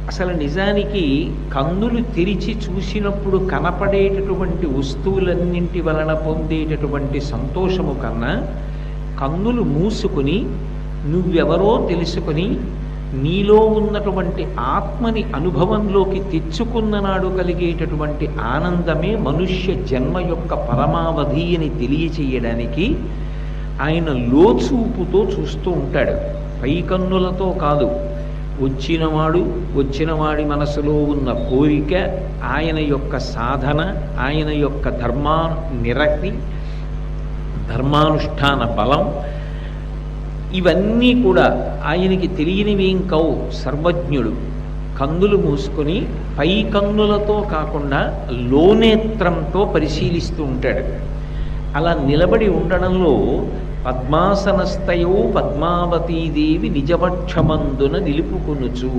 అసలు నిజానికి కన్నులు తెరిచి చూసినప్పుడు కనపడేటటువంటి వస్తువులన్నింటి వలన పొందేటటువంటి సంతోషము కన్నా కన్నులు మూసుకుని నువ్వెవరో తెలుసుకొని నీలో ఉన్నటువంటి ఆత్మని అనుభవంలోకి తెచ్చుకున్న నాడు కలిగేటటువంటి ఆనందమే మనుష్య జన్మ యొక్క పరమావధి అని తెలియచేయడానికి ఆయన లోచూపుతో చూస్తూ ఉంటాడు. పై కన్నులతో కాదు. వచ్చినవాడి మనసులో ఉన్న కోరిక, ఆయన యొక్క సాధన, ఆయన యొక్క నిరక్తి, ధర్మానుష్ఠాన బలం, ఇవన్నీ కూడా ఆయనకి తెలియనివేం కావు. సర్వజ్ఞుడు. కన్నులు మూసుకొని పై కన్నులతో కాకుండా లోనేత్రంతో పరిశీలిస్తూ ఉంటాడు. అలా నిలబడి ఉండడంలో పద్మాసనస్థయో పద్మావతీదేవి నిజవక్షమందున నిలుపుకొనుచు